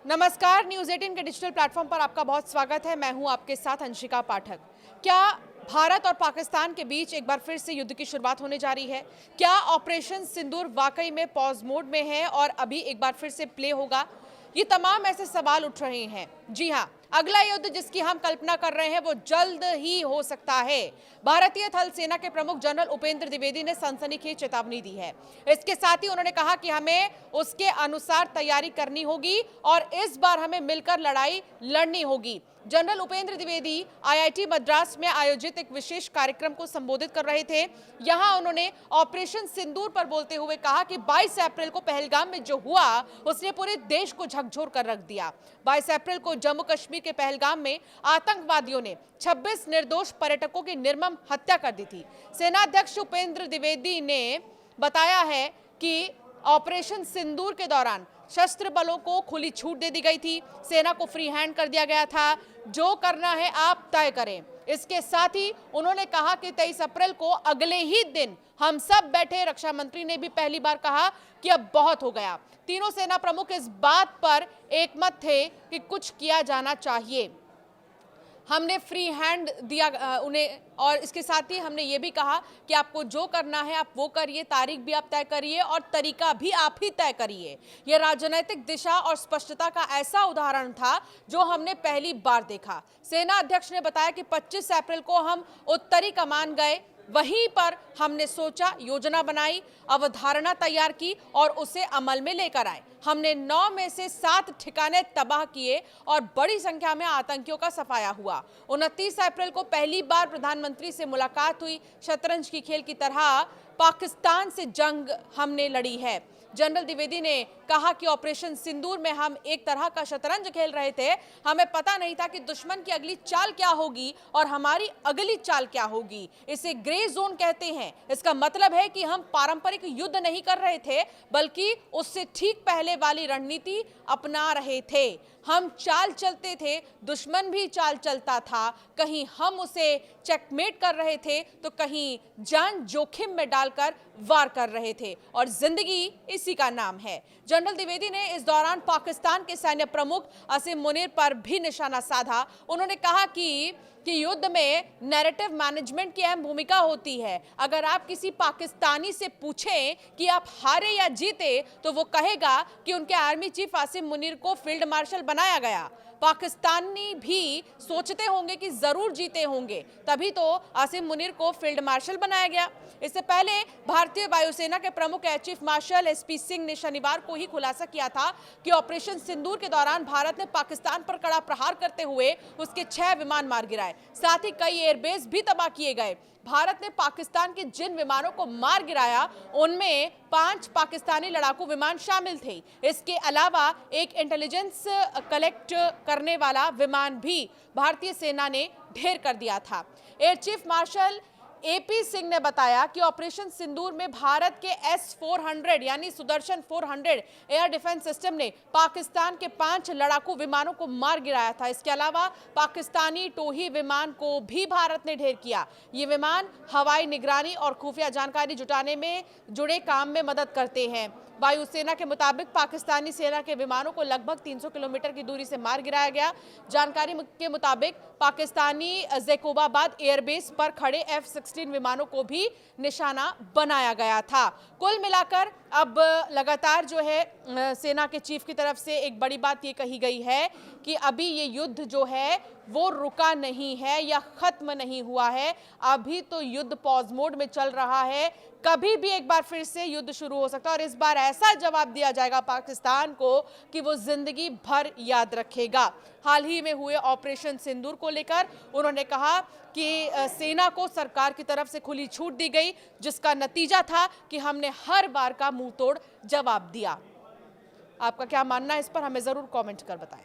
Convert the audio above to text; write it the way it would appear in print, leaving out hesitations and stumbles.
नमस्कार, न्यूज़ 18 के digital platform पर आपका बहुत स्वागत है। मैं हूं आपके साथ अंशिका पाठक। क्या भारत और पाकिस्तान के बीच एक बार फिर से युद्ध की शुरुआत होने जा रही है? क्या ऑपरेशन सिंदूर वाकई में पॉज मोड में है और अभी एक बार फिर से प्ले होगा? ये तमाम ऐसे सवाल उठ रहे हैं। जी हाँ, अगला युद्ध जिसकी हम कल्पना कर रहे हैं वो जल्द ही हो सकता है। भारतीय थल सेना के प्रमुख जनरल उपेंद्र द्विवेदी ने सनसनीखेज चेतावनी दी है। इसके साथ ही उन्होंने कहा कि हमें उसके अनुसार तैयारी करनी होगी और इस बार हमें मिलकर लड़ाई लड़नी होगी। जनरल उपेंद्र द्विवेदी आईआईटी मद्रास में आयोजित एक विशेष कार्यक्रम को संबोधित कर रहे थे। यहां उन्होंने ऑपरेशन सिंदूर पर बोलते हुए कहा कि 22 अप्रैल को पहलगाम में जो हुआ उसने पूरे देश को झकझोर कर रख दिया। 22 अप्रैल को जम्मू कश्मीर के पहलगाम में आतंकवादियों ने 26 निर्दोष पर्यटकों की निर्मम हत्या कर दी थी। सेनाध्यक्ष उपेंद्र द्विवेदी ने बताया है कि ऑपरेशन सिंदूर के दौरान शस्त्र बलों को खुली छूट दे दी गई थी। सेना को फ्री हैंड कर दिया गया था। जो करना है आप तय करें। इसके साथ ही उन्होंने कहा कि 23 अप्रैल को अगले ही दिन हम सब बैठे। रक्षा मंत्री ने भी पहली बार कहा कि अब बहुत हो गया। तीनों सेना प्रमुख इस बात पर एकमत थे कि कुछ किया जाना चाहिए। हमने फ्री हैंड दिया उन्हें, और इसके साथ ही हमने ये भी कहा कि आपको जो करना है आप वो करिए, तारीख भी आप तय करिए और तरीका भी आप ही तय करिए। यह राजनीतिक दिशा और स्पष्टता का ऐसा उदाहरण था जो हमने पहली बार देखा। सेना अध्यक्ष ने बताया कि 25 अप्रैल को हम उत्तरी कमान गए। वहीं पर हमने सोचा, योजना बनाई, अवधारणा तैयार की और उसे अमल में लेकर आए। हमने 9 में से 7 ठिकाने तबाह किए और बड़ी संख्या में आतंकियों का सफाया हुआ। 29 अप्रैल को पहली बार प्रधानमंत्री से मुलाकात हुई। शतरंज की खेल की तरह पाकिस्तान से जंग हमने लड़ी है। जनरल द्विवेदी ने कहा कि ऑपरेशन सिंदूर में हम एक तरह का शतरंज खेल रहे थे। हमें पता नहीं था कि दुश्मन की अगली चाल क्या होगी और हमारी अगली चाल क्या होगी। इसे ग्रे जोन कहते हैं। इसका मतलब है कि हम पारंपरिक युद्ध नहीं कर रहे थे, बल्कि उससे ठीक पहले वाली रणनीति अपना रहे थे। हम चाल चलते थे, दुश्मन भी चाल चलता था। कहीं हम उसे चेकमेट कर रहे थे तो कहीं जान जोखिम में डालकर वार कर रहे थे, और जिंदगी इसी का नाम है। जनरल द्विवेदी ने इस दौरान पाकिस्तान के सैन्य प्रमुख असीम मुनीर पर भी निशाना साधा। उन्होंने कहा कि युद्ध में नैरेटिव मैनेजमेंट की अहम भूमिका होती है। अगर आप किसी पाकिस्तानी से पूछें कि आप हारे या जीते तो वो कहेगा कि उनके आर्मी चीफ आसिम मुनीर को फील्ड मार्शल बनाया गया। पाकिस्तानी भी सोचते होंगे कि जरूर जीते होंगे, तभी तो आसिम मुनीर को फील्ड मार्शल बनाया गया। इससे पहले भारतीय वायुसेना के प्रमुख air chief marshal SP Singh ने शनिवार को ही खुलासा किया था कि ऑपरेशन सिंदूर के दौरान भारत ने पाकिस्तान पर कड़ा प्रहार करते हुए उसके 6 विमान मार गिराए। साथ ही कई एयरबेस भी तबाह किए गए। भारत ने पाकिस्तान के जिन विमानों को मार गिराया उनमें 5 पाकिस्तानी लड़ाकू विमान शामिल थे। इसके अलावा एक इंटेलिजेंस कलेक्ट करने वाला विमान भी भारतीय सेना ने ढेर कर दिया था। Air chief marshal AP Singh ने बताया कि ऑपरेशन सिंदूर में भारत के S-400 यानी सुदर्शन 400 एयर डिफेंस सिस्टम ने पाकिस्तान के 5 लड़ाकू विमानों को मार गिराया था। इसके अलावा पाकिस्तानी टोही विमान को भी भारत ने ढेर किया। ये विमान हवाई निगरानी और खुफिया जानकारी जुटाने में जुड़े काम में मदद करते हैं। वायुसेना के मुताबिक पाकिस्तानी सेना के विमानों को लगभग 300 किलोमीटर की दूरी से मार गिराया गया। जानकारी के मुताबिक पाकिस्तानी ज़ैकोबाबाद एयरबेस पर खड़े F-16 विमानों को भी निशाना बनाया गया था। कुल मिलाकर अब लगातार जो है सेना के चीफ की तरफ से एक बड़ी बात ये कही गई है कि अभी ये युद्ध जो है वो रुका नहीं है या खत्म नहीं हुआ है। अभी तो युद्ध पॉज मोड में चल रहा है। कभी भी एक बार फिर से युद्ध शुरू हो सकता है और इस बार ऐसा जवाब दिया जाएगा पाकिस्तान को कि वो जिंदगी भर याद रखेगा। हाल ही में हुए ऑपरेशन सिंदूर को लेकर उन्होंने कहा कि सेना को सरकार की तरफ से खुली छूट दी गई, जिसका नतीजा था कि हमने हर बार का मुंह तोड़ जवाब दिया। आपका क्या मानना है इस पर हमें जरूर कमेंट कर बताएं।